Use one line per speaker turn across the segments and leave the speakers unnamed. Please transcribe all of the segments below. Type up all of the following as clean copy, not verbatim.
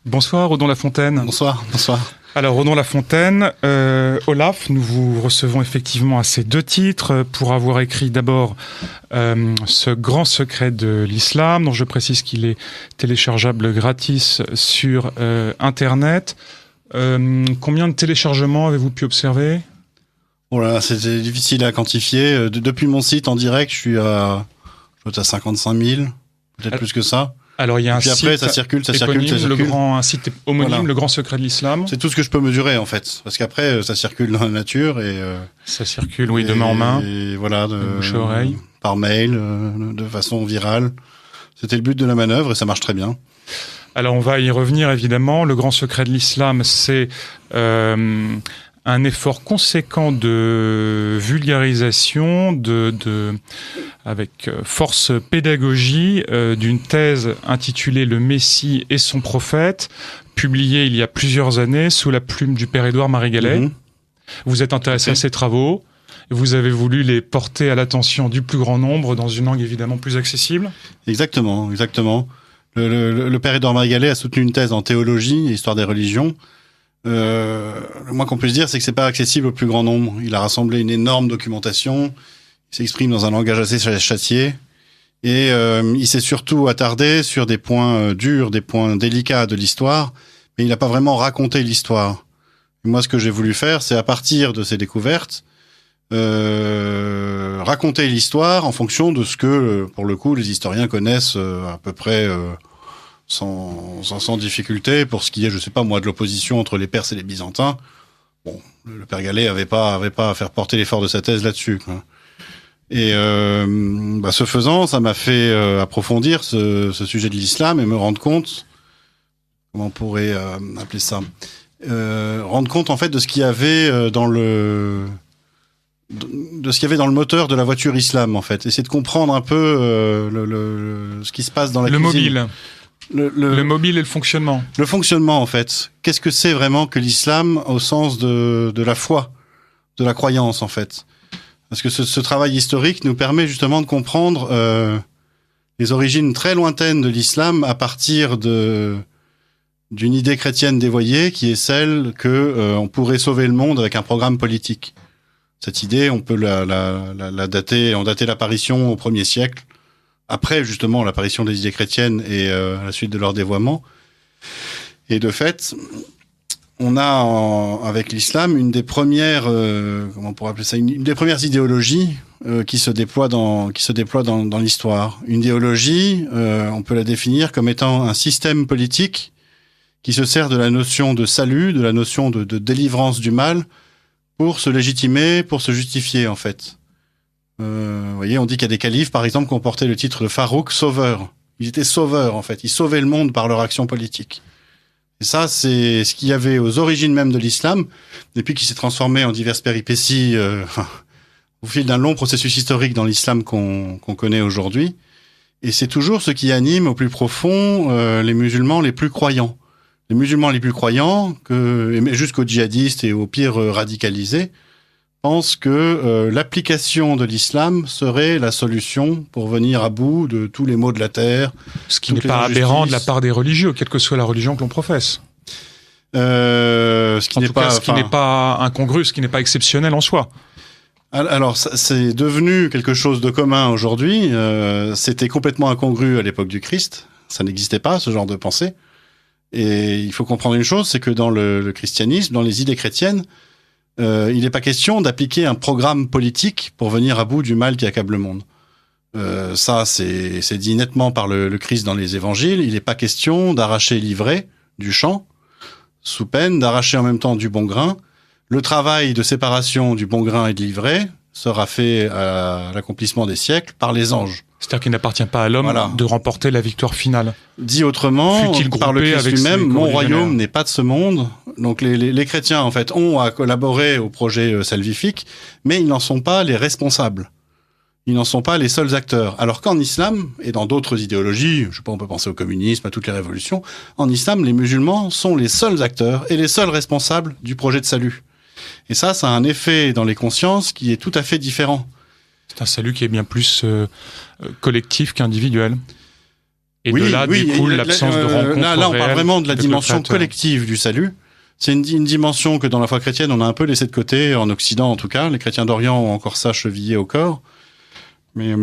Bonsoir, Odon Lafontaine.
Bonsoir.
Alors, Odon Lafontaine, Olaf, nous vous recevons effectivement à ces deux titres pour avoir écrit d'abord ce grand secret de l'islam, dont je précise qu'il est téléchargeable gratis sur Internet. Combien de téléchargements avez-vous pu observer ?
Voilà, c'était difficile à quantifier. Depuis mon site en direct, je suis à 55 000, peut-être plus que ça.
Alors il y a un
site
après,
ça circule.
un site homonyme, voilà. Le grand secret de l'islam.
C'est tout ce que je peux mesurer en fait, parce qu'après ça circule dans la nature et
ça circule, oui, de main en main.
Et voilà, de
bouche à oreille,
par mail, de façon virale. C'était le but de la manœuvre et ça marche très bien.
Alors on va y revenir évidemment. Le grand secret de l'islam, c'est un effort conséquent de vulgarisation, avec force pédagogie, d'une thèse intitulée « Le Messie et son prophète », publiée il y a plusieurs années sous la plume du père Édouard Marie-Gallet. Mmh. Vous êtes intéressé à ces travaux, vous avez voulu les porter à l'attention du plus grand nombre dans une langue évidemment plus accessible.
Exactement. Le père Édouard Marie-Gallet a soutenu une thèse en théologie et histoire des religions. Le moins qu'on puisse dire, c'est que c'est pas accessible au plus grand nombre. Il a rassemblé une énorme documentation, il s'exprime dans un langage assez châtié, et il s'est surtout attardé sur des points durs, des points délicats de l'histoire, mais il n'a pas vraiment raconté l'histoire. Et moi, ce que j'ai voulu faire, c'est à partir de ces découvertes, raconter l'histoire en fonction de ce que, pour le coup, les historiens connaissent à peu près sans difficulté, pour ce qui est, je sais pas moi, de l'opposition entre les Perses et les Byzantins. Bon, le père Gallet avait pas à faire porter l'effort de sa thèse là-dessus, quoi. Et ce faisant, ça m'a fait approfondir ce sujet de l'islam et me rendre compte, comment on pourrait appeler ça, rendre compte en fait de ce qu'il y avait de ce qu'il y avait dans le moteur de la voiture islam, en fait. Essayer de comprendre un peu ce qui se passe dans la cuisine.
Mobile. Le mobile et le fonctionnement.
Le fonctionnement, en fait. Qu'est-ce que c'est vraiment que l'islam au sens de la foi, de la croyance, en fait. Parce que ce travail historique nous permet justement de comprendre les origines très lointaines de l'islam à partir d'une idée chrétienne dévoyée qui est celle que on pourrait sauver le monde avec un programme politique. Cette idée, on peut la dater, en dater l'apparition au 1er siècle, après justement l'apparition des idées chrétiennes et à la suite de leur dévoiement. Et de fait, on a avec l'islam une des premières, comment on pourrait appeler ça, une des premières idéologies qui se déploie dans l'histoire. Une idéologie, on peut la définir comme étant un système politique qui se sert de la notion de salut, de la notion de délivrance du mal, pour se légitimer, pour se justifier, en fait. Vous voyez, on dit qu'il y a des califes, par exemple, qui ont porté le titre de Farouk, sauveur. Ils étaient sauveurs, en fait. Ils sauvaient le monde par leur action politique. Et ça, c'est ce qu'il y avait aux origines même de l'islam, depuis qu'il s'est transformé en diverses péripéties au fil d'un long processus historique dans l'islam qu'on connaît aujourd'hui. Et c'est toujours ce qui anime au plus profond les musulmans les plus croyants. Les musulmans les plus croyants, jusqu'aux djihadistes et aux pires radicalisés, pensent que l'application de l'islam serait la solution pour venir à bout de tous les maux de la terre.
Ce qui n'est pas aberrant de la part des religieux, quelle que soit la religion que l'on professe.
Ce qui n'est
pas incongru, ce qui n'est pas exceptionnel en soi.
Alors, c'est devenu quelque chose de commun aujourd'hui. C'était complètement incongru à l'époque du Christ. Ça n'existait pas, ce genre de pensée. Et il faut comprendre une chose, c'est que dans le christianisme, dans les idées chrétiennes, il n'est pas question d'appliquer un programme politique pour venir à bout du mal qui accable le monde. Ça, c'est dit nettement par le Christ dans les évangiles. Il n'est pas question d'arracher l'ivraie du champ, sous peine d'arracher en même temps du bon grain. Le travail de séparation du bon grain et de l'ivraie sera fait à l'accomplissement des siècles par les anges.
C'est-à-dire qu'il n'appartient pas à l'homme de remporter la victoire finale.
Dit autrement, par le Christ lui-même, mon royaume n'est pas de ce monde. Donc les chrétiens, en fait, ont à collaborer au projet salvifique, mais ils n'en sont pas les responsables. Ils n'en sont pas les seuls acteurs. Alors qu'en islam, et dans d'autres idéologies, je sais pas, on peut penser au communisme, à toutes les révolutions, en islam, les musulmans sont les seuls acteurs et les seuls responsables du projet de salut. Et ça a un effet dans les consciences qui est tout à fait différent.
C'est un salut qui est bien plus collectif qu'individuel. Et de là découle l'absence de rencontre
là, on parle vraiment de la dimension
Créateur.
collective du salut. C'est une dimension que dans la foi chrétienne, on a un peu laissé de côté, en Occident en tout cas. Les chrétiens d'Orient ont encore ça chevillé au corps. Mais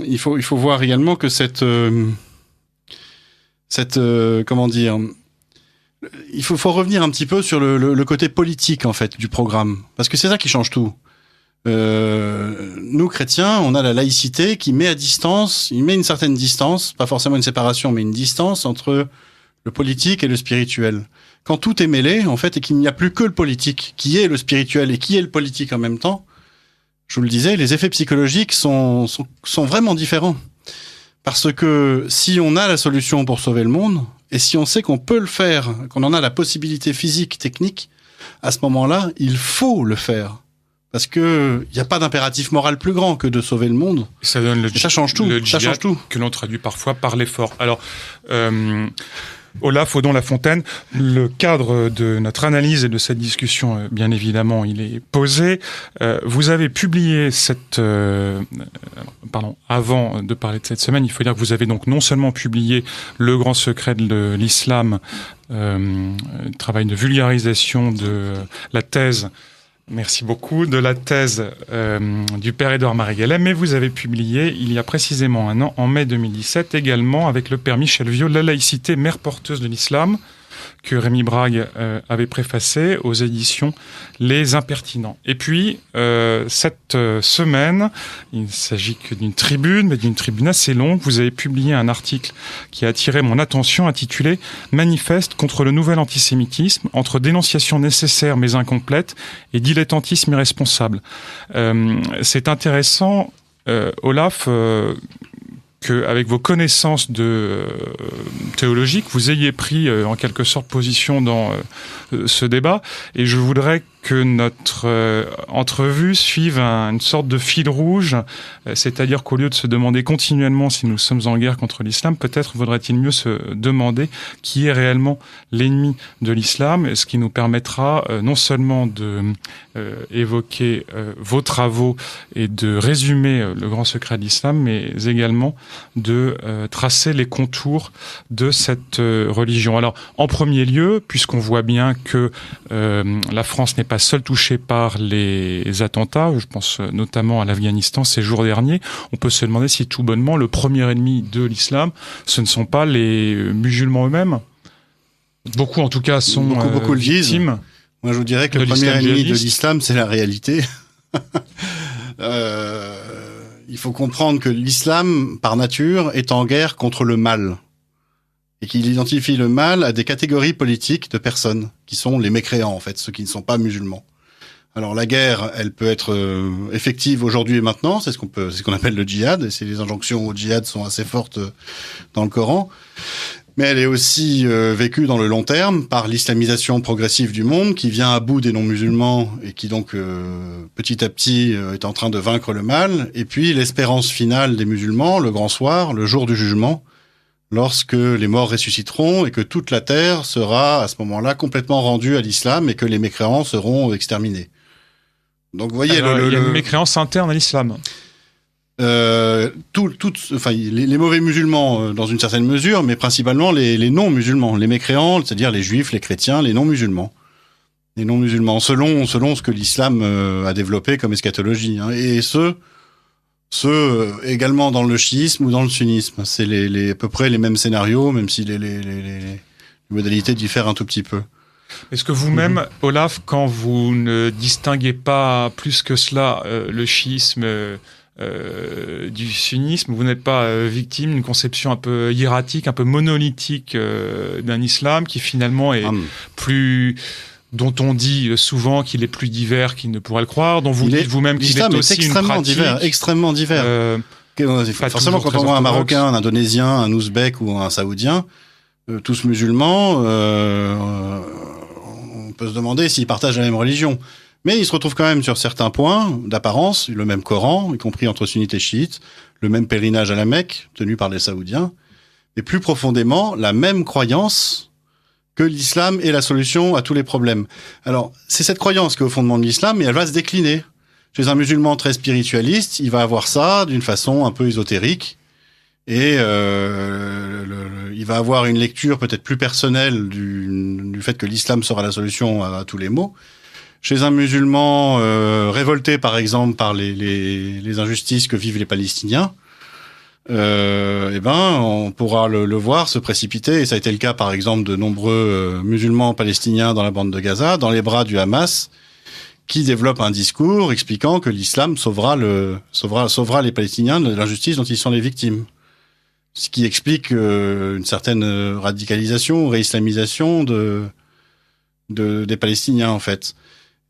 il faut voir également que comment dire, il faut revenir un petit peu sur le côté politique en fait du programme, parce que c'est ça qui change tout. Nous chrétiens, on a la laïcité qui met à distance, il met une certaine distance, pas forcément une séparation, mais une distance entre le politique et le spirituel. Quand tout est mêlé, en fait, et qu'il n'y a plus que le politique, qui est le spirituel et qui est le politique en même temps, je vous le disais, les effets psychologiques sont vraiment différents. Parce que si on a la solution pour sauver le monde, et si on sait qu'on peut le faire, qu'on en a la possibilité physique, technique, à ce moment-là, il faut le faire. Parce que il n'y a pas d'impératif moral plus grand que de sauver le monde.
Ça donne
ça change tout.
Le
ça change tout.
Que l'on traduit parfois par l'effort. Alors, Olaf Audon-Lafontaine, le cadre de notre analyse et de cette discussion, bien évidemment, il est posé. Vous avez publié avant de parler de cette semaine, il faut dire que vous avez donc non seulement publié Le Grand Secret de l'Islam, travail de vulgarisation de la thèse. Merci beaucoup. De la thèse du père Édouard Marie-Gallem, mais vous avez publié, il y a précisément un an, en mai 2017, également avec le père Michel Viau, La laïcité, mère porteuse de l'islam, que Rémi Brague avait préfacé aux éditions Les Impertinents. Et puis, cette semaine, il ne s'agit que d'une tribune, mais d'une tribune assez longue. Vous avez publié un article qui a attiré mon attention, intitulé « Manifeste contre le nouvel antisémitisme, entre dénonciation nécessaire mais incomplète et dilettantisme irresponsable ». C'est intéressant, Olaf, qu'avec vos connaissances théologiques, vous ayez pris en quelque sorte position dans ce débat. Et je voudrais que notre entrevue suive une sorte de fil rouge, c'est-à-dire qu'au lieu de se demander continuellement si nous sommes en guerre contre l'islam, peut-être vaudrait-il mieux se demander qui est réellement l'ennemi de l'islam, ce qui nous permettra non seulement de évoquer vos travaux et de résumer le grand secret de l'islam, mais également de tracer les contours de cette religion. Alors, en premier lieu, puisqu'on voit bien que la France n'est pas seule touchée par les attentats, je pense notamment à l'Afghanistan ces jours derniers, on peut se demander si tout bonnement le premier ennemi de l'islam, ce ne sont pas les musulmans eux-mêmes. Beaucoup en tout cas sont
beaucoup le disent. Moi je vous dirais que le premier ennemi de l'islam, c'est la réalité. Il faut comprendre que l'islam, par nature, est en guerre contre le mal. Et qu'il identifie le mal à des catégories politiques de personnes, qui sont les mécréants, en fait, ceux qui ne sont pas musulmans. Alors, la guerre, elle peut être effective aujourd'hui et maintenant, c'est ce qu'on appelle le djihad, et les injonctions au djihad sont assez fortes dans le Coran. Mais elle est aussi vécue dans le long terme par l'islamisation progressive du monde, qui vient à bout des non-musulmans, et qui donc, petit à petit, est en train de vaincre le mal. Et puis, l'espérance finale des musulmans, le grand soir, le jour du jugement, lorsque les morts ressusciteront et que toute la terre sera à ce moment-là complètement rendue à l'islam et que les mécréants seront exterminés. Donc vous voyez,
alors, il y a une mécréance interne à l'islam.
Les mauvais musulmans dans une certaine mesure, mais principalement les non-musulmans, les mécréants, c'est-à-dire les juifs, les chrétiens, les non-musulmans. Les non-musulmans, selon ce que l'islam a développé comme eschatologie, hein, et ceux également dans le chiisme ou dans le sunnisme. C'est à peu près les mêmes scénarios, même si les modalités diffèrent un tout petit peu.
Est-ce que vous-même, Olaf, quand vous ne distinguez pas plus que cela le chiisme du sunnisme, vous n'êtes pas victime d'une conception un peu hiératique, un peu monolithique d'un islam qui finalement est plus... dont on dit souvent qu'il est plus divers qu'il ne pourrait le croire, dont vous dites vous-même qu'il est aussi
extrêmement
une pratique
extrêmement divers. Forcément, quand on voit un Marocain, un Indonésien, un Ouzbek ou un Saoudien, tous musulmans, on peut se demander s'ils partagent la même religion. Mais ils se retrouvent quand même sur certains points d'apparence, le même Coran, y compris entre sunnites et chiites, le même pèlerinage à la Mecque, tenu par les Saoudiens, et plus profondément, la même croyance que l'islam est la solution à tous les problèmes. Alors, c'est cette croyance qui est au fondement de l'islam, et elle va se décliner. Chez un musulman très spiritualiste, il va avoir ça d'une façon un peu ésotérique, et il va avoir une lecture peut-être plus personnelle du fait que l'islam sera la solution à tous les maux. Chez un musulman révolté, par exemple, par les injustices que vivent les Palestiniens, on pourra le voir se précipiter, et ça a été le cas, par exemple, de nombreux musulmans palestiniens dans la bande de Gaza, dans les bras du Hamas, qui développent un discours expliquant que l'islam sauvera les Palestiniens de l'injustice dont ils sont les victimes. Ce qui explique une certaine radicalisation, réislamisation des Palestiniens, en fait.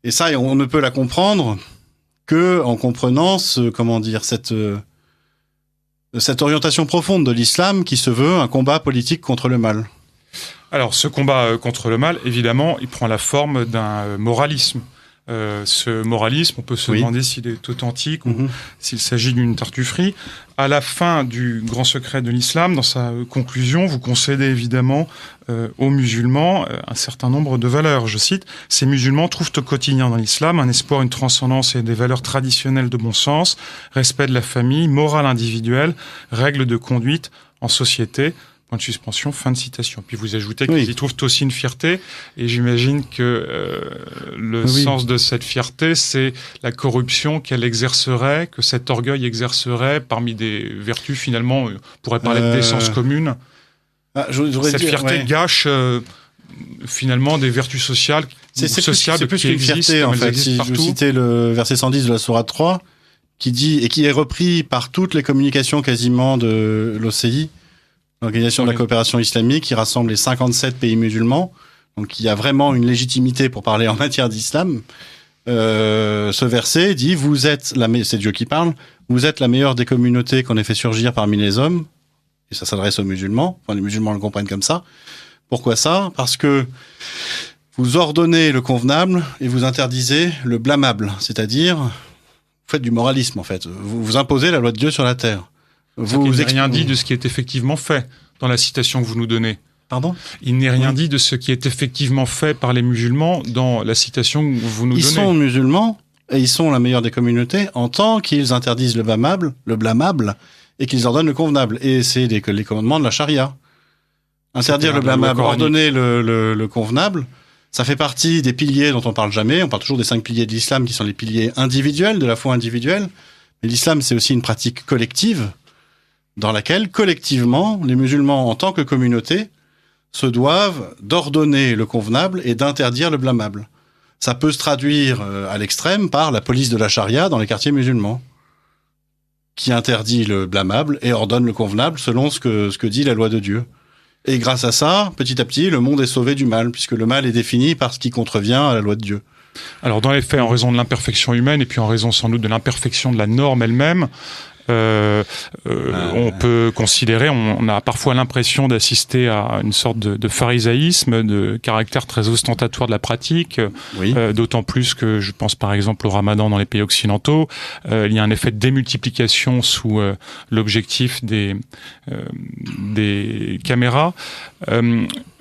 Et ça, on ne peut la comprendre que en comprenant cette orientation profonde de l'islam qui se veut un combat politique contre le mal.
Alors, ce combat contre le mal, évidemment, il prend la forme d'un moralisme. Ce moralisme, on peut se demander s'il est authentique ou s'il s'agit d'une tartufferie. À la fin du Grand Secret de l'Islam, dans sa conclusion, vous concédez évidemment aux musulmans un certain nombre de valeurs. Je cite, « Ces musulmans trouvent au quotidien dans l'islam un espoir, une transcendance et des valeurs traditionnelles de bon sens, respect de la famille, morale individuelle, règles de conduite en société. » Point de suspension, fin de citation. Puis vous ajoutez qu'ils y trouvent aussi une fierté, et j'imagine que le sens de cette fierté, c'est la corruption qu'elle exercerait, que cet orgueil exercerait parmi des vertus, finalement, on pourrait parler de décence commune. Cette fierté gâche finalement des vertus sociales
c'est plus qu'une fierté, en fait. Si je vous citais le verset 110 de la sourate 3, qui dit, et qui est repris par toutes les communications quasiment de l'OCI, l'Organisation de la coopération islamique, qui rassemble les 57 pays musulmans, donc il y a vraiment une légitimité pour parler en matière d'islam. Ce verset dit, c'est Dieu qui parle, vous êtes la meilleure des communautés qu'on ait fait surgir parmi les hommes, et ça s'adresse aux musulmans, enfin les musulmans le comprennent comme ça. Pourquoi ça ? Parce que vous ordonnez le convenable et vous interdisez le blâmable, c'est-à-dire vous faites du moralisme en fait, vous imposez la loi de Dieu sur la terre.
Il n'est rien dit de ce qui est effectivement fait dans la citation que vous nous donnez.
Pardon ?
Il n'est rien dit de ce qui est effectivement fait par les musulmans dans la citation que vous nous donnez.
Ils sont musulmans et ils sont la meilleure des communautés en tant qu'ils interdisent le blâmable et qu'ils ordonnent le convenable. Et c'est les commandements de la charia. Interdire le blâmable, ordonner le convenable, ça fait partie des piliers dont on parle jamais. On parle toujours des 5 piliers de l'islam qui sont les piliers individuels, de la foi individuelle. Mais l'islam, c'est aussi une pratique collective, dans laquelle, collectivement, les musulmans, en tant que communauté, se doivent d'ordonner le convenable et d'interdire le blâmable. Ça peut se traduire à l'extrême par la police de la charia dans les quartiers musulmans, qui interdit le blâmable et ordonne le convenable selon ce que dit la loi de Dieu. Et grâce à ça, petit à petit, le monde est sauvé du mal, puisque le mal est défini par ce qui contrevient à la loi de Dieu.
Alors, dans les faits, en raison de l'imperfection humaine, et puis en raison sans doute de l'imperfection de la norme elle-même, on peut considérer, on a parfois l'impression d'assister à une sorte de pharisaïsme, de caractère très ostentatoire de la pratique, d'autant plus que je pense par exemple au Ramadan dans les pays occidentaux, il y a un effet de démultiplication sous l'objectif des caméras.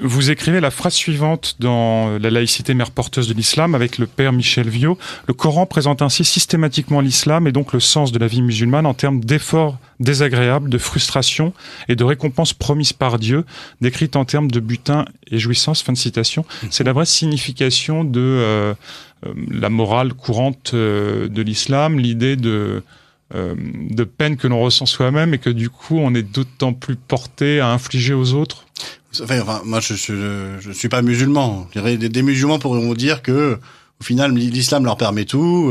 Vous écrivez la phrase suivante dans La laïcité, mère porteuse de l'islam, avec le père Michel Viau. Le Coran présente ainsi systématiquement l'islam et donc le sens de la vie musulmane en termes d'efforts désagréables, de frustration et de récompenses promises par Dieu, décrites en termes de butin et jouissance. Fin de citation. C'est la vraie signification de la morale courante de l'islam, l'idée de peine que l'on ressent soi-même et que du coup on est d'autant plus porté à infliger aux autres.
Enfin, moi, je suis pas musulman. Je dirais, des musulmans pourraient vous dire que, au final, l'islam leur permet tout.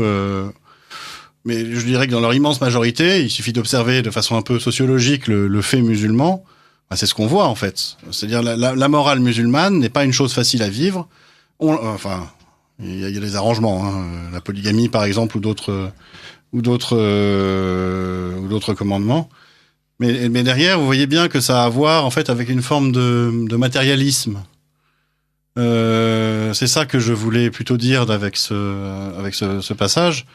Mais je dirais que dans leur immense majorité, il suffit d'observer de façon un peu sociologique le fait musulman. Ben, c'est ce qu'on voit en fait. C'est-à-dire la morale musulmane n'est pas une chose facile à vivre. Enfin, il y a des arrangements. Hein. La polygamie, par exemple, ou d'autres commandements. Mais derrière, vous voyez bien que ça a à voir en fait avec une forme de matérialisme. C'est ça que je voulais plutôt dire avec ce passage,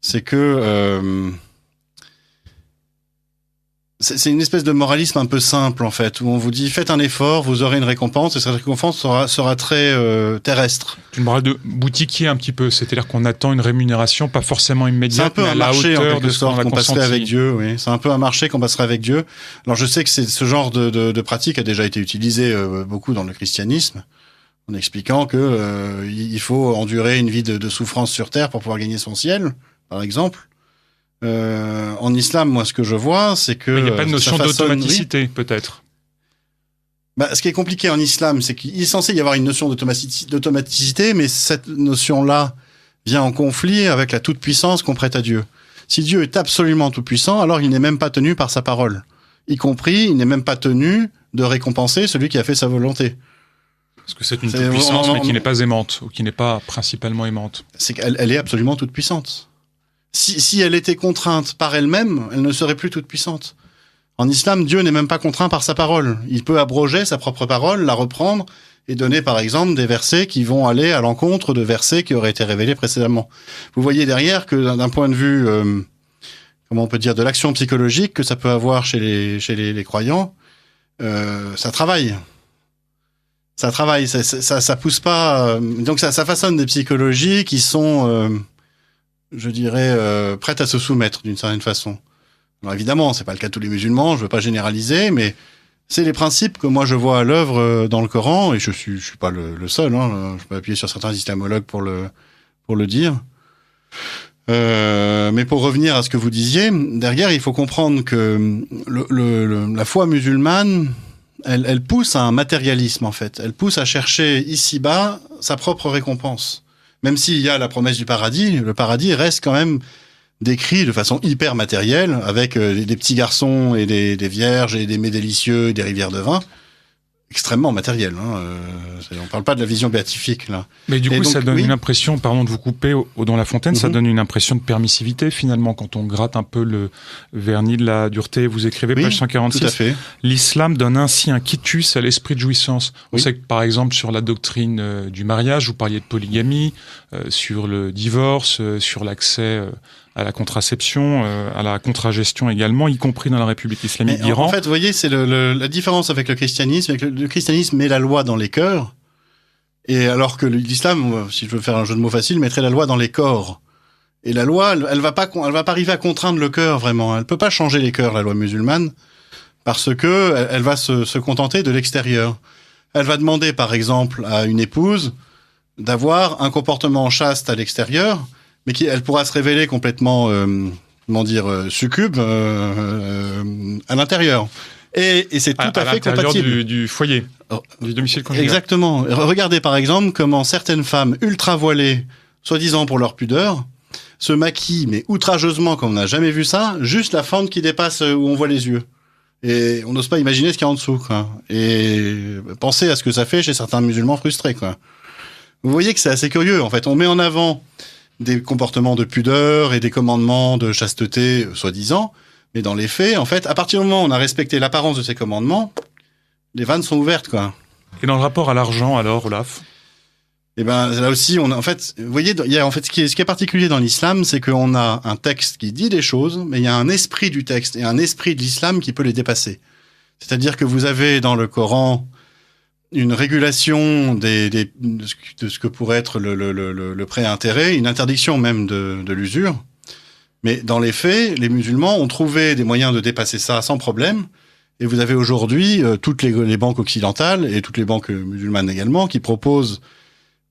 c'est que c'est une espèce de moralisme un peu simple en fait, où on vous dit faites un effort, vous aurez une récompense, et cette récompense sera très terrestre.
Une morale de boutiquier un petit peu, c'est-à-dire qu'on attend une rémunération pas forcément immédiate,
c'est un peu
mais à
un
la
marché en
hauteur
quelque
de ce qu'on
sorte
a
qu'on passerait
consenti.
avec Dieu. Oui, c'est un peu un marché qu'on passerait avec Dieu. Alors je sais que ce genre de pratique a déjà été utilisé beaucoup dans le christianisme, en expliquant que il faut endurer une vie de souffrance sur terre pour pouvoir gagner son ciel, par exemple. En islam, moi, ce que je vois, c'est que...
Mais il n'y a pas de notion
ça façonne,
d'automaticité, peut-être.
Bah, ce qui est compliqué en islam, c'est qu'il est censé y avoir une notion d'automaticité, mais cette notion-là vient en conflit avec la toute-puissance qu'on prête à Dieu. Si Dieu est absolument tout-puissant, alors il n'est même pas tenu par sa parole. Y compris, il n'est même pas tenu de récompenser celui qui a fait sa volonté.
Parce que c'est une toute-puissance, mais qui n'est pas aimante, ou qui n'est pas principalement aimante.
C'est qu'elle est absolument toute-puissante. Si elle était contrainte par elle-même, elle ne serait plus toute puissante. En islam, Dieu n'est même pas contraint par sa parole. Il peut abroger sa propre parole, la reprendre et donner par exemple des versets qui vont aller à l'encontre de versets qui auraient été révélés précédemment. Vous voyez derrière que d'un point de vue, comment on peut dire, de l'action psychologique que ça peut avoir chez les croyants, ça travaille. Ça travaille, ça pousse pas. Donc ça façonne des psychologies qui sont... je dirais, prête à se soumettre d'une certaine façon. Alors évidemment, c'est pas le cas de tous les musulmans, je veux pas généraliser, mais c'est les principes que moi je vois à l'œuvre dans le Coran, et je suis pas le seul, hein, je peux appuyer sur certains islamologues pour le dire. Mais pour revenir à ce que vous disiez, derrière, il faut comprendre que la foi musulmane, elle pousse à un matérialisme en fait. Elle pousse à chercher ici-bas sa propre récompense. Même s'il y a la promesse du paradis, le paradis reste quand même décrit de façon hyper matérielle, avec des petits garçons et des vierges et des mets délicieux et des rivières de vin. Extrêmement matériel. Hein. On parle pas de la vision béatifique, là.
Mais du coup,
donc,
ça donne une impression, pardon de vous couper, dans La Fontaine, ça donne une impression de permissivité, finalement, quand on gratte un peu le vernis de la dureté. Vous écrivez, page 146,
tout à fait.
L'islam donne ainsi un quitus à l'esprit de jouissance. On sait que, par exemple, sur la doctrine du mariage, vous parliez de polygamie, sur le divorce, sur l'accès à la contraception, à la contragestion également, y compris dans la République islamique d'Iran.
En fait, vous voyez, c'est la différence avec le christianisme. Le christianisme met la loi dans les cœurs, et alors que l'islam, si je veux faire un jeu de mots facile, mettrait la loi dans les corps. Et la loi, elle va pas arriver à contraindre le cœur vraiment. Elle peut pas changer les cœurs, la loi musulmane, parce que elle va se contenter de l'extérieur. Elle va demander, par exemple, à une épouse d'avoir un comportement chaste à l'extérieur, mais elle pourra se révéler complètement, succube à l'intérieur. Et c'est tout à fait compatible.
Du foyer, du domicile conjugal.
Exactement. Regardez par exemple comment certaines femmes ultra voilées, soi-disant pour leur pudeur, se maquillent, mais outrageusement, comme on n'a jamais vu ça, juste la fente qui dépasse où on voit les yeux. Et on n'ose pas imaginer ce qu'il y a en dessous, quoi. Et pensez à ce que ça fait chez certains musulmans frustrés, quoi. Vous voyez que c'est assez curieux, en fait. On met en avant des comportements de pudeur et des commandements de chasteté, soi-disant, mais dans les faits, en fait, à partir du moment où on a respecté l'apparence de ces commandements, les vannes sont ouvertes, quoi.
Et dans le rapport à l'argent, alors, Olaf ?
Eh ben, là aussi, vous voyez, il y a, en fait, ce qui est particulier dans l'islam, c'est qu'on a un texte qui dit des choses, mais il y a un esprit du texte et un esprit de l'islam qui peut les dépasser. C'est-à-dire que vous avez dans le Coran une régulation de ce que pourrait être le prêt à intérêt, une interdiction même de l'usure. Mais dans les faits, les musulmans ont trouvé des moyens de dépasser ça sans problème. Et vous avez aujourd'hui toutes les banques occidentales et toutes les banques musulmanes également qui proposent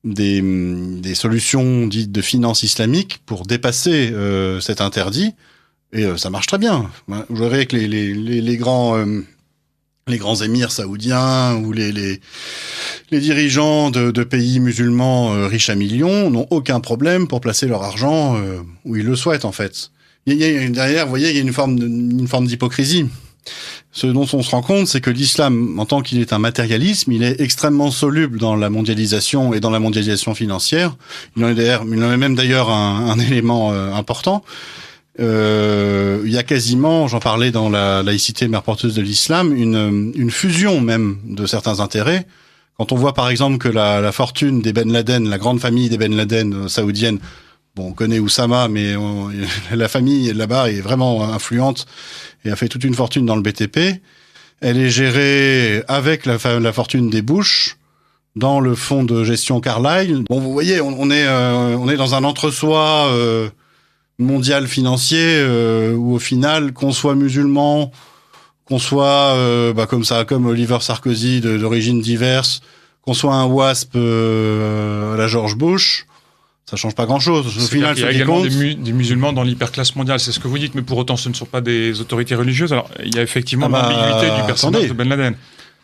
des solutions dites de finance islamique pour dépasser cet interdit. Et ça marche très bien. Vous verrez que les grands émirs saoudiens ou les dirigeants de pays musulmans riches à millions n'ont aucun problème pour placer leur argent où ils le souhaitent, en fait. Derrière, vous voyez, il y a une forme d'hypocrisie. Ce dont on se rend compte, c'est que l'islam, en tant qu'il est un matérialisme, il est extrêmement soluble dans la mondialisation et dans la mondialisation financière. Il en est même d'ailleurs un élément important. Il y a quasiment, j'en parlais dans la laïcité mère porteuse de l'islam, une fusion même de certains intérêts. Quand on voit par exemple que la fortune des Ben Laden, la grande famille des Ben Laden saoudienne, Bon, on connaît Oussama, mais la famille là-bas est vraiment influente et a fait toute une fortune dans le BTP. Elle est gérée avec la fortune des Bush dans le fonds de gestion Carlyle. Bon, vous voyez, on est dans un entre-soi mondial financier où au final, qu'on soit musulman, qu'on soit comme Oliver Sarkozy d'origine diverse, qu'on soit un WASP à la George Bush, ça change pas grand-chose. Au final,
il y a également des musulmans dans l'hyperclasse mondiale, c'est ce que vous dites, mais pour autant, ce ne sont pas des autorités religieuses. Alors, il y a effectivement l'ambiguïté du personnage de Ben Laden.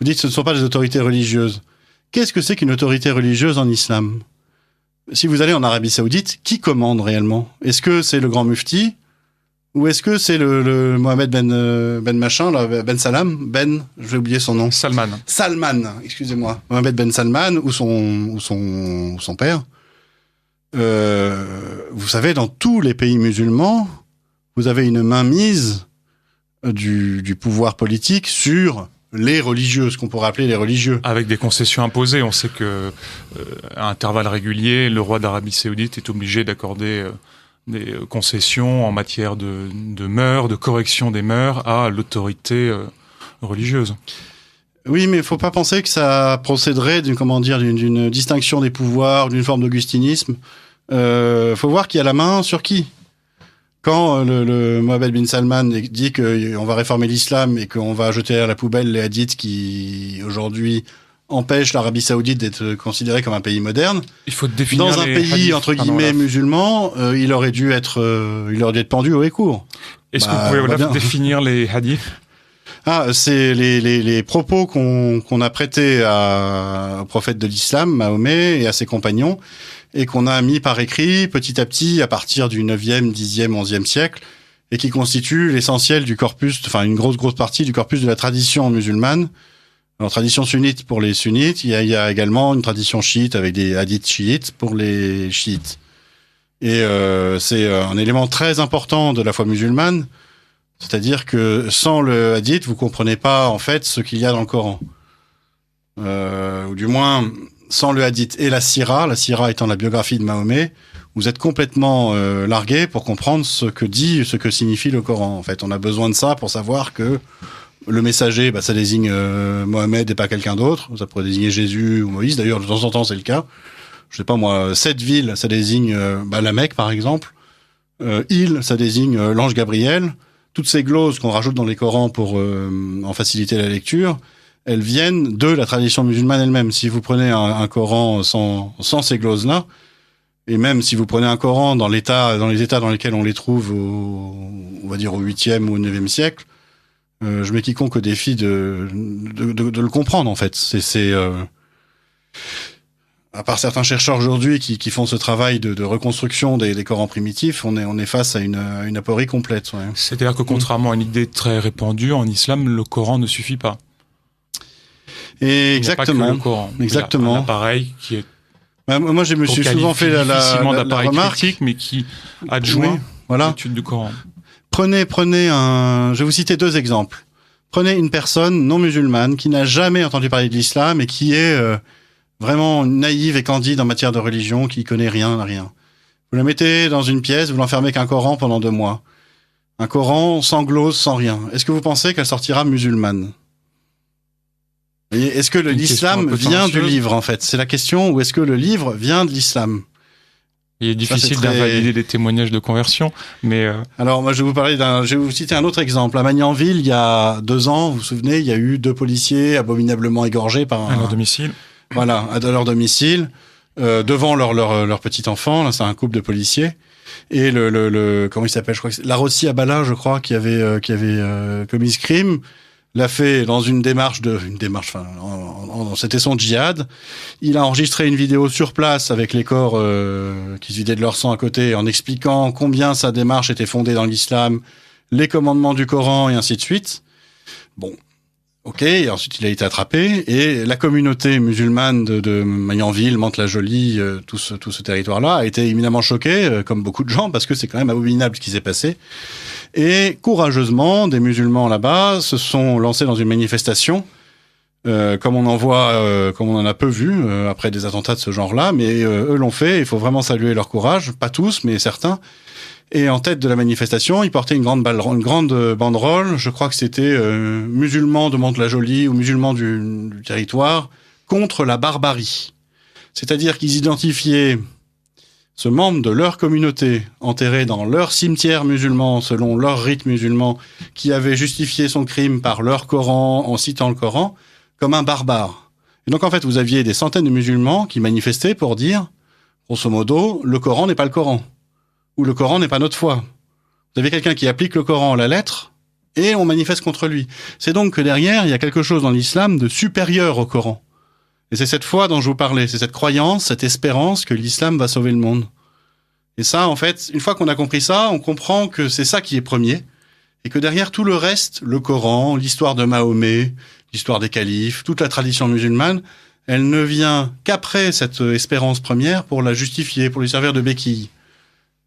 Vous dites que ce ne sont pas des autorités religieuses. Qu'est-ce que c'est qu'une autorité religieuse en islam ? Si vous allez en Arabie Saoudite, qui commande réellement ? Est-ce que c'est le grand mufti ? Ou est-ce que c'est le Mohamed Ben machin, là, Ben Salam, j'ai oublié son nom. Salman, excusez-moi. Mohamed Ben Salman ou son père. Vous savez, dans tous les pays musulmans, vous avez une mainmise du pouvoir politique sur les religieux, ce qu'on pourrait appeler les religieux.
Avec des concessions imposées. On sait que, à intervalles réguliers, le roi d'Arabie Saoudite est obligé d'accorder des concessions en matière de mœurs, de correction des mœurs à l'autorité religieuse.
Oui, mais il faut pas penser que ça procéderait d'une distinction des pouvoirs, d'une forme d'augustinisme. Faut voir qui a la main sur qui. Quand le Mohammed bin Salman dit qu'on va réformer l'islam et qu'on va jeter à la poubelle les hadiths qui aujourd'hui empêchent l'Arabie Saoudite d'être considérée comme un pays moderne,
il faut définir
dans un pays entre guillemets musulman, il aurait dû être pendu au court.
Est-ce que vous pouvez définir les hadiths?
C'est les propos qu'on a prêtés au prophète de l'islam, Mahomet, et à ses compagnons, et qu'on a mis par écrit petit à petit à partir du 9e, 10e, 11e siècle, et qui constituent l'essentiel du corpus, enfin une grosse partie du corpus de la tradition musulmane. Alors, tradition sunnite pour les sunnites, il y a également une tradition chiite avec des hadiths chiites pour les chiites. Et c'est un élément très important de la foi musulmane. C'est-à-dire que sans le hadith, vous comprenez pas en fait ce qu'il y a dans le Coran. Ou du moins, sans le hadith et la sira étant la biographie de Mahomet, vous êtes complètement largué pour comprendre ce que signifie le Coran. En fait, on a besoin de ça pour savoir que le messager, ça désigne Mohamed et pas quelqu'un d'autre. Ça pourrait désigner Jésus ou Moïse. D'ailleurs, de temps en temps, c'est le cas. Je sais pas moi, cette ville, ça désigne la Mecque, par exemple. Ça désigne l'ange Gabriel. Toutes ces gloses qu'on rajoute dans les Corans pour en faciliter la lecture, elles viennent de la tradition musulmane elle-même. Si vous prenez un Coran sans ces gloses-là, et même si vous prenez un Coran dans les états dans lesquels on les trouve on va dire au 8e ou au 9e siècle, je mets quiconque au défi de le comprendre, en fait. À part certains chercheurs aujourd'hui qui font ce travail de reconstruction des Corans primitifs, on est face à une aporie complète. Ouais.
C'est-à-dire que contrairement à une idée très répandue, en islam, le Coran ne suffit pas.
Et exactement.
Il n'y a pas que le Coran.
Exactement.
Il y a un appareil qui est...
moi, je me suis souvent fait la remarque,
critique, mais qui adjoint l'étude du Coran.
Prenez je vais vous citer 2 exemples. Prenez une personne non musulmane qui n'a jamais entendu parler de l'islam et qui est vraiment naïve et candide en matière de religion, qui connaît rien. Vous la mettez dans une pièce, vous l'enfermez avec un Coran pendant 2 mois. Un Coran sans glose, sans rien. Est-ce que vous pensez qu'elle sortira musulmane? Est-ce que l'islam vient du livre, en fait? C'est la question. Ou est-ce que le livre vient de l'islam?
Il est difficile d'invalider des témoignages de conversion, mais...
Alors, moi, je vais vous citer un autre exemple. À Magnanville, il y a 2 ans, vous vous souvenez, il y a eu 2 policiers abominablement égorgés par
à leur domicile.
Voilà, à leur domicile, devant leur petit enfant. Là, c'est un couple de policiers. Et comment il s'appelle? Je crois que c'est Larossi Abala, je crois, qui avait commis ce crime. L'a fait dans c'était son djihad. Il a enregistré une vidéo sur place avec les corps qui se vidaient de leur sang à côté, en expliquant combien sa démarche était fondée dans l'islam, les commandements du Coran et ainsi de suite. Bon, ok. Et ensuite, il a été attrapé et la communauté musulmane de Magnanville, Mantes-la-Jolie, tout ce territoire-là a été éminemment choquée, comme beaucoup de gens, parce que c'est quand même abominable ce qui s'est passé. Et courageusement, des musulmans là-bas se sont lancés dans une manifestation comme on en a peu vu après des attentats de ce genre-là, mais eux l'ont fait. Il faut vraiment saluer leur courage, pas tous, mais certains. Et en tête de la manifestation, ils portaient une grande banderole. Je crois que c'était musulmans de Mantes-la-Jolie ou musulmans du territoire contre la barbarie. C'est-à-dire qu'ils identifiaient ce membre de leur communauté enterré dans leur cimetière musulman selon leur rite musulman qui avait justifié son crime par leur Coran en citant le Coran comme un barbare. Et donc en fait, vous aviez des centaines de musulmans qui manifestaient pour dire, grosso modo, le Coran n'est pas le Coran. Ou le Coran n'est pas notre foi. Vous avez quelqu'un qui applique le Coran à la lettre et on manifeste contre lui. C'est donc que derrière, il y a quelque chose dans l'islam de supérieur au Coran. Et c'est cette foi dont je vous parlais, c'est cette croyance, cette espérance que l'islam va sauver le monde. Et ça, en fait, une fois qu'on a compris ça, on comprend que c'est ça qui est premier et que derrière tout le reste, le Coran, l'histoire de Mahomet, l'histoire des califes, toute la tradition musulmane, elle ne vient qu'après cette espérance première pour la justifier, pour lui servir de béquille.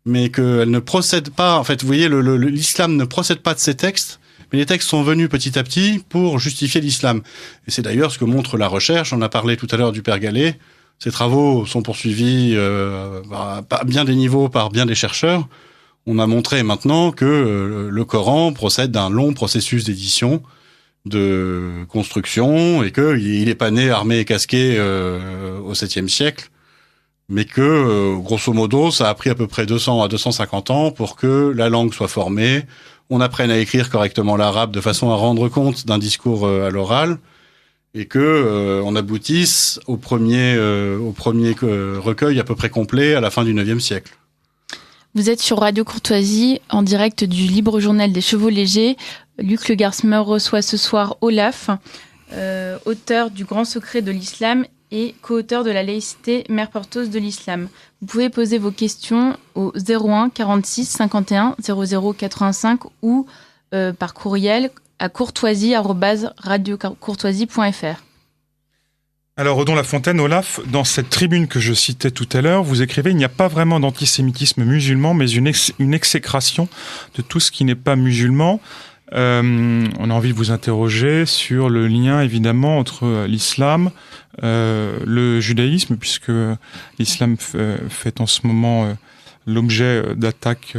Mais qu'elle ne procède pas, en fait, vous voyez, l'islam ne procède pas de ces textes, mais les textes sont venus petit à petit pour justifier l'islam. Et c'est d'ailleurs ce que montre la recherche. On a parlé tout à l'heure du Père Gallet. Ces travaux sont poursuivis à bien des niveaux par bien des chercheurs. On a montré maintenant que le Coran procède d'un long processus d'édition, de construction, et qu'il n'est pas né armé et casqué au 7e siècle. Mais que, grosso modo, ça a pris à peu près 200 à 250 ans pour que la langue soit formée, on apprenne à écrire correctement l'arabe de façon à rendre compte d'un discours à l'oral, et que on aboutisse au premier recueil à peu près complet à la fin du 9e siècle.
Vous êtes sur Radio Courtoisie, en direct du Libre Journal des Chevaux Légers. Luc Le Garsmer reçoit ce soir Olaf, auteur du Grand Secret de l'Islam et co-auteur de la laïcité, mère porteuse de l'islam. Vous pouvez poser vos questions au 01 46 51 00 85 ou par courriel à courtoisie@radiocourtoisie.fr.
Alors, Redon Lafontaine, Olaf, dans cette tribune que je citais tout à l'heure, vous écrivez « Il n'y a pas vraiment d'antisémitisme musulman, mais une exécration de tout ce qui n'est pas musulman ». On a envie de vous interroger sur le lien, évidemment, entre l'islam, le judaïsme, puisque l'islam fait en ce moment l'objet d'attaques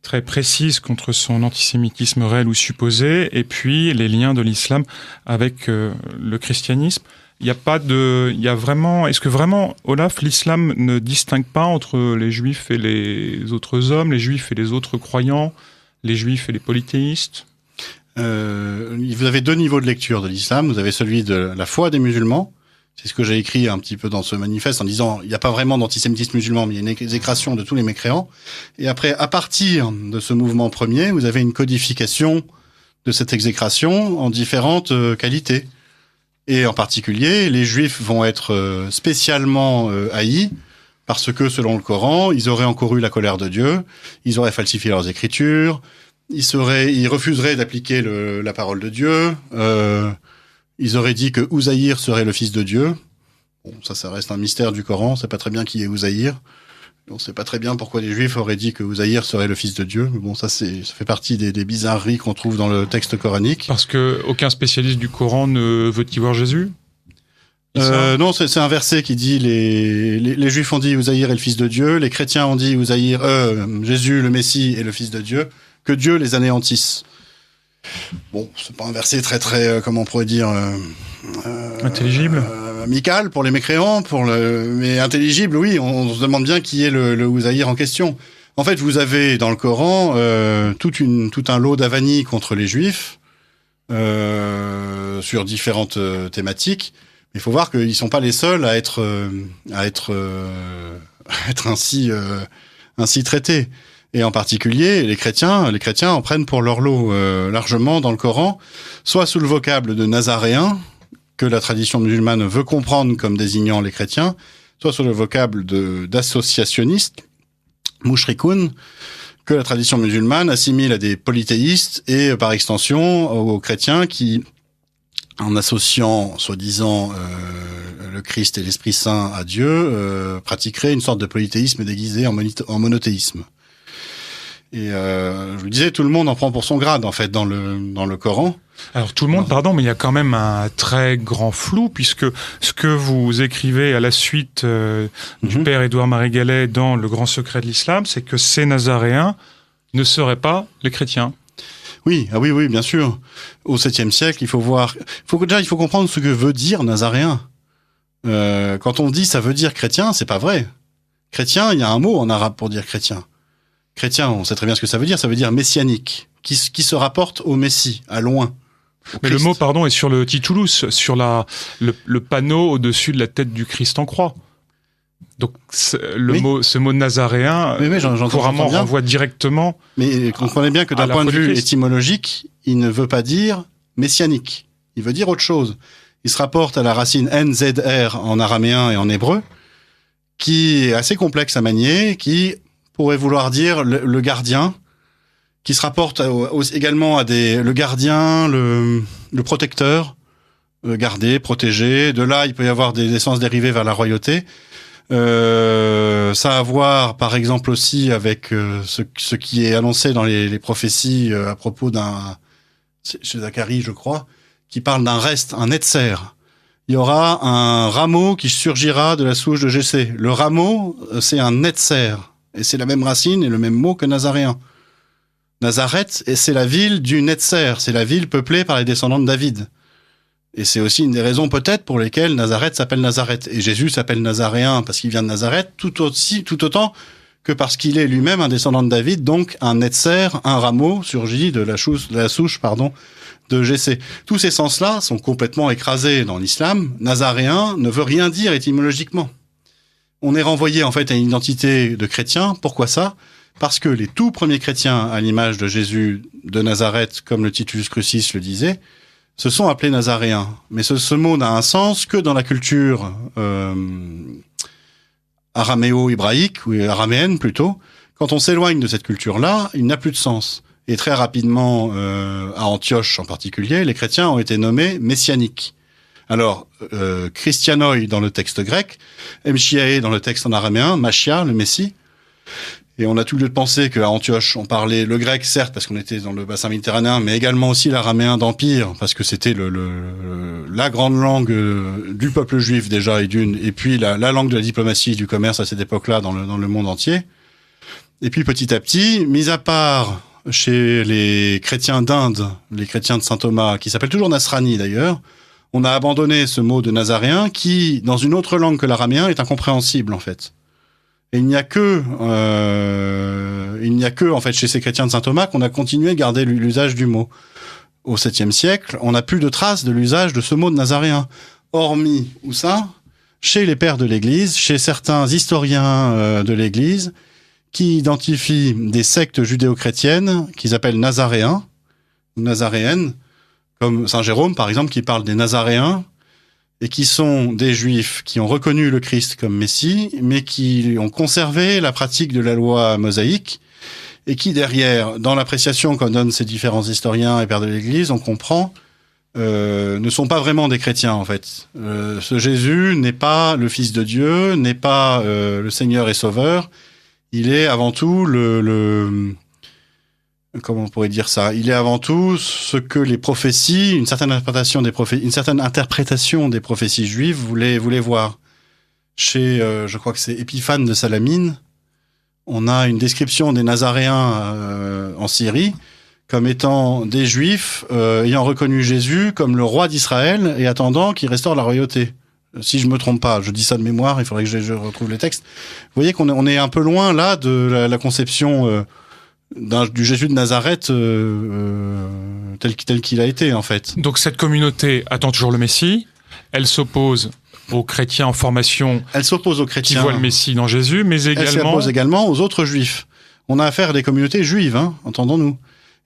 très précises contre son antisémitisme réel ou supposé, et puis les liens de l'islam avec le christianisme. Est-ce que vraiment, Olaf, l'islam ne distingue pas entre les juifs et les autres hommes, les juifs et les autres croyants, les juifs et les polythéistes ?
Vous avez deux niveaux de lecture de l'islam. Vous avez celui de la foi des musulmans. C'est ce que j'ai écrit un petit peu dans ce manifeste en disant il n'y a pas vraiment d'antisémitisme musulman, mais il y a une exécration de tous les mécréants. Et après, à partir de ce mouvement premier, vous avez une codification de cette exécration en différentes qualités. Et en particulier, les juifs vont être spécialement haïs parce que, selon le Coran, ils auraient encouru la colère de Dieu, ils auraient falsifié leurs écritures, ils refuseraient d'appliquer la parole de Dieu, ils auraient dit que Ouzahir serait le fils de Dieu. Bon, ça reste un mystère du Coran, on sait pas très bien qui est Ouzahir. On sait pas très bien pourquoi les Juifs auraient dit que Ouzahir serait le fils de Dieu. Mais bon, ça fait partie des bizarreries qu'on trouve dans le texte coranique.
Parce que aucun spécialiste du Coran ne veut y voir Jésus ?
Non, c'est un verset qui dit les Juifs ont dit Ouzahir est le fils de Dieu, les chrétiens ont dit Jésus le Messie est le fils de Dieu, que Dieu les anéantisse. Bon, c'est pas un verset très comment on pourrait dire
intelligible,
amical pour les mécréants, mais intelligible, oui. On se demande bien qui est le Ouzahir en question. En fait, vous avez dans le Coran tout un lot d'avanies contre les Juifs sur différentes thématiques. Il faut voir qu'ils sont pas les seuls à être ainsi traités. Et en particulier, les chrétiens en prennent pour leur lot largement dans le Coran, soit sous le vocable de nazaréen, que la tradition musulmane veut comprendre comme désignant les chrétiens, soit sous le vocable d'associationnistes, mushrikoun, que la tradition musulmane assimile à des polythéistes et par extension aux chrétiens qui, en associant soi-disant le Christ et l'Esprit Saint à Dieu, pratiqueraient une sorte de polythéisme déguisé en monothéisme. Et je vous disais, tout le monde en prend pour son grade en fait dans le Coran.
Alors tout le monde, pardon, mais il y a quand même un très grand flou, puisque ce que vous écrivez à la suite du père Édouard-Marie Gallet dans Le Grand Secret de l'Islam, c'est que ces Nazaréens ne seraient pas les chrétiens.
Oui, ah oui, bien sûr. Au 7e siècle, il faut comprendre ce que veut dire Nazaréen. Quand on dit ça veut dire chrétien, c'est pas vrai. Chrétien, il y a un mot en arabe pour dire chrétien. Chrétien, on sait très bien ce que ça veut dire messianique, qui se rapporte au Messie, à loin.
Mais le mot, pardon, est sur le titulus, sur le panneau au-dessus de la tête du Christ en croix. Donc ce mot nazaréen, couramment renvoie directement.
Mais comprenez bien que d'un point de vue étymologique, il ne veut pas dire messianique. Il veut dire autre chose. Il se rapporte à la racine NZR en araméen et en hébreu, qui est assez complexe à manier, qui pourrait vouloir dire le gardien, qui se rapporte également à le gardien, le protecteur, garder, protéger. De là, il peut y avoir des sens dérivés vers la royauté. Ça a à voir, par exemple, aussi avec ce qui est annoncé dans les prophéties à propos chez Zacharie, je crois, qui parle d'un reste, un netzer. Il y aura un rameau qui surgira de la souche de Jessé. Le rameau, c'est un netzer, et c'est la même racine et le même mot que nazaréen. Nazareth, et c'est la ville du netzer, c'est la ville peuplée par les descendants de David. Et c'est aussi une des raisons peut-être pour lesquelles Nazareth s'appelle Nazareth. Et Jésus s'appelle Nazaréen parce qu'il vient de Nazareth, tout autant que parce qu'il est lui-même un descendant de David, donc un netzer, un rameau surgi de la souche de Jessé. Tous ces sens-là sont complètement écrasés dans l'islam. Nazaréen ne veut rien dire étymologiquement. On est renvoyé en fait à une identité de chrétien. Pourquoi ça ? Parce que les tout premiers chrétiens, à l'image de Jésus de Nazareth, comme le Titus Crucis le disait, se sont appelés Nazaréens. Mais ce mot n'a un sens que dans la culture araméo-hébraïque, ou araméenne plutôt. Quand on s'éloigne de cette culture-là, il n'a plus de sens. Et très rapidement, à Antioche en particulier, les chrétiens ont été nommés messianiques. Alors, Christianoi dans le texte grec, Mchiae dans le texte en araméen, Machia, le Messie. Et on a tout lieu de penser qu'à Antioche, on parlait le grec, certes, parce qu'on était dans le bassin méditerranéen, mais également aussi l'araméen d'Empire, parce que c'était la grande langue du peuple juif déjà, et puis la langue de la diplomatie, du commerce à cette époque-là dans le monde entier. Et puis petit à petit, mis à part chez les chrétiens d'Inde, les chrétiens de Saint Thomas, qui s'appellent toujours Nasrani d'ailleurs, on a abandonné ce mot de nazaréen qui, dans une autre langue que l'araméen, est incompréhensible en fait. Et il n'y a que en fait chez ces chrétiens de Saint Thomas qu'on a continué à garder l'usage du mot. Au 7e siècle, on n'a plus de traces de l'usage de ce mot de nazaréen, hormis où ça, chez les pères de l'Église, chez certains historiens de l'Église, qui identifient des sectes judéo-chrétiennes qu'ils appellent nazaréens ou nazaréennes, comme Saint Jérôme par exemple, qui parle des nazaréens, et qui sont des juifs qui ont reconnu le Christ comme Messie, mais qui ont conservé la pratique de la loi mosaïque, et qui derrière, dans l'appréciation qu'en donnent ces différents historiens et pères de l'Église, on comprend, ne sont pas vraiment des chrétiens en fait. Ce Jésus n'est pas le Fils de Dieu, n'est pas le Seigneur et Sauveur, il est avant tout comment on pourrait dire ça ? Il est avant tout ce que les prophéties, une certaine interprétation des prophéties juives voulait voir. Chez, je crois que c'est Épiphane de Salamine, on a une description des Nazaréens en Syrie comme étant des Juifs ayant reconnu Jésus comme le roi d'Israël et attendant qu'il restaure la royauté. Si je me trompe pas, je dis ça de mémoire, il faudrait que je retrouve les textes. Vous voyez qu'on est un peu loin là de la conception du Jésus de Nazareth tel qu'il a été en fait.
Donc cette communauté attend toujours le Messie, elle s'oppose aux chrétiens en formation,
elle s'oppose aux chrétiens
qui voient le Messie dans Jésus, mais également...
Elle s'oppose également aux autres juifs. On a affaire à des communautés juives, entendons-nous.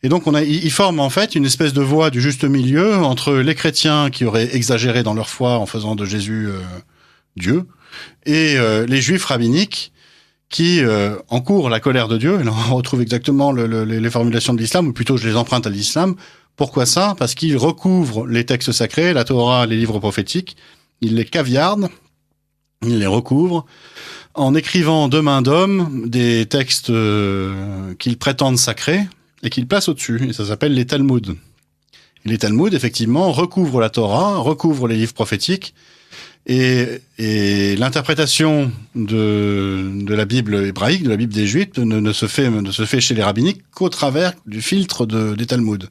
Et donc ils forment en fait une espèce de voie du juste milieu entre les chrétiens qui auraient exagéré dans leur foi en faisant de Jésus Dieu, et les juifs rabbiniques qui encourent la colère de Dieu. Et là, on retrouve exactement les formulations de l'islam, ou plutôt je les emprunte à l'islam. Pourquoi ça ? Parce qu'ils recouvrent les textes sacrés, la Torah, les livres prophétiques, ils les caviardent, ils les recouvrent, en écrivant de main d'homme des textes qu'ils prétendent sacrés, et qu'ils placent au-dessus. Et ça s'appelle les Talmuds. Et les Talmuds, effectivement, recouvrent la Torah, recouvrent les livres prophétiques, et l'interprétation de la Bible hébraïque, de la Bible des Juifs, ne se fait chez les rabbiniques qu'au travers du filtre des Talmuds.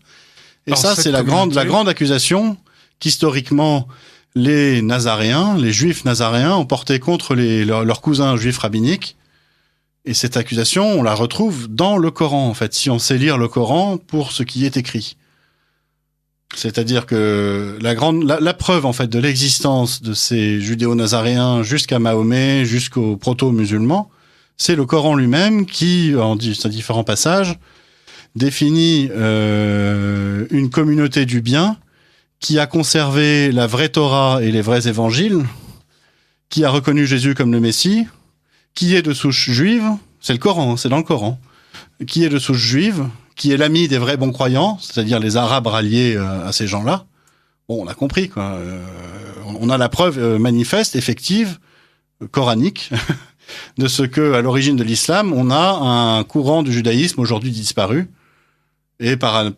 Et alors ça, c'est la grande accusation qu'historiquement, les Nazaréens, les Juifs nazaréens, ont porté contre leurs cousins juifs rabbiniques. Et cette accusation, on la retrouve dans le Coran, en fait, si on sait lire le Coran pour ce qui est écrit. C'est-à-dire que la preuve, en fait, de l'existence de ces judéo-nazaréens jusqu'à Mahomet, jusqu'aux proto-musulmans, c'est le Coran lui-même qui, en différents passages, définit une communauté du bien qui a conservé la vraie Torah et les vrais évangiles, qui a reconnu Jésus comme le Messie, qui est de souche juive, c'est le Coran, c'est dans le Coran, qui est de souche juive, qui est l'ami des vrais bons croyants, c'est-à-dire les Arabes ralliés à ces gens-là. Bon, on a compris, quoi. On a la preuve manifeste, effective, coranique, de ce que, à l'origine de l'islam, on a un courant du judaïsme aujourd'hui disparu. Et par un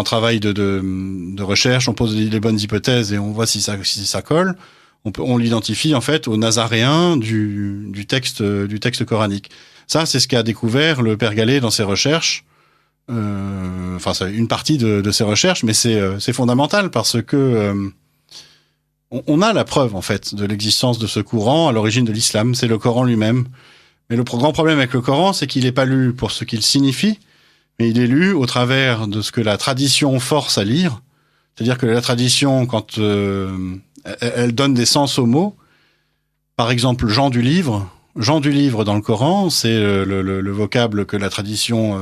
travail de recherche, on pose les bonnes hypothèses et on voit si ça colle. On l'identifie en fait aux Nazaréens du texte coranique. Ça, c'est ce qu'a découvert le Père Gallet dans ses recherches. Enfin, c'est une partie de ses recherches, mais c'est fondamental parce que on a la preuve en fait de l'existence de ce courant à l'origine de l'islam. C'est le Coran lui-même. Mais le grand problème avec le Coran, c'est qu'il n'est pas lu pour ce qu'il signifie, mais il est lu au travers de ce que la tradition force à lire. C'est-à-dire que la tradition, quand elle donne des sens aux mots, par exemple, Jean du livre dans le Coran, c'est le vocable que la tradition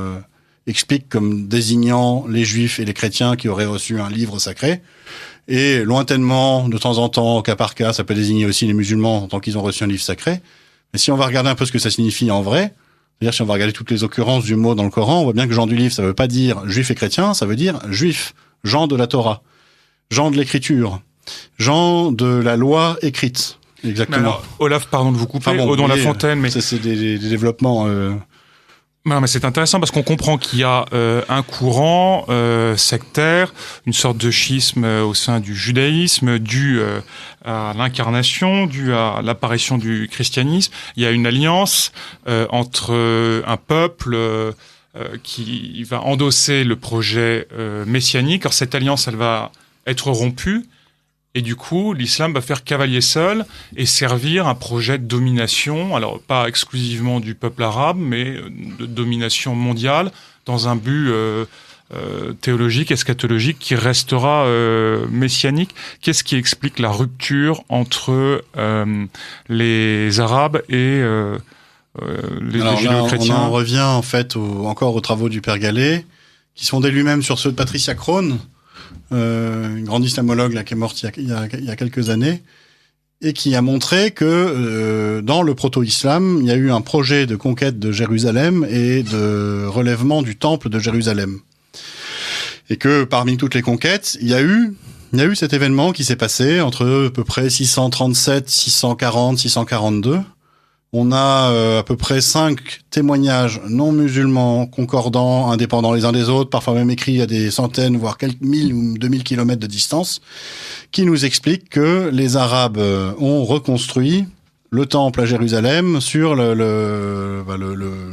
explique comme désignant les juifs et les chrétiens qui auraient reçu un livre sacré. Et lointainement, de temps en temps, au cas par cas, ça peut désigner aussi les musulmans en tant qu'ils ont reçu un livre sacré. Mais si on va regarder un peu ce que ça signifie en vrai, c'est-à-dire si on va regarder toutes les occurrences du mot dans le Coran, on voit bien que Jean du livre, ça veut pas dire juif et chrétien, ça veut dire juif, Jean de la Torah, Jean de l'écriture, Jean de la loi écrite. Exactement.
Alors, Olaf, pardon de vous couper, Odon Lafontaine, mais
c'est des développements.
Non, mais c'est intéressant parce qu'on comprend qu'il y a un courant sectaire, une sorte de schisme au sein du judaïsme, dû à l'incarnation, dû à l'apparition du christianisme. Il y a une alliance entre un peuple qui va endosser le projet messianique. Alors cette alliance, elle va être rompue. Et du coup, l'islam va faire cavalier seul et servir un projet de domination, alors pas exclusivement du peuple arabe, mais de domination mondiale, dans un but théologique, eschatologique, qui restera messianique. Qu'est-ce qui explique la rupture entre les Arabes et les judéo-chrétiens?
On en revient en fait encore aux travaux du Père Gallet, qui sont fondés lui-même sur ceux de Patricia Crone, une grande islamologue là, qui est morte il y a quelques années, et qui a montré que dans le proto-islam, il y a eu un projet de conquête de Jérusalem et de relèvement du temple de Jérusalem. Et que parmi toutes les conquêtes, il y a eu cet événement qui s'est passé entre à peu près 637, 640, 642. On a à peu près 5 témoignages non musulmans, concordants, indépendants les uns des autres, parfois même écrits à des centaines, voire quelques 1000 ou 2000 kilomètres de distance, qui nous expliquent que les Arabes ont reconstruit le temple à Jérusalem sur le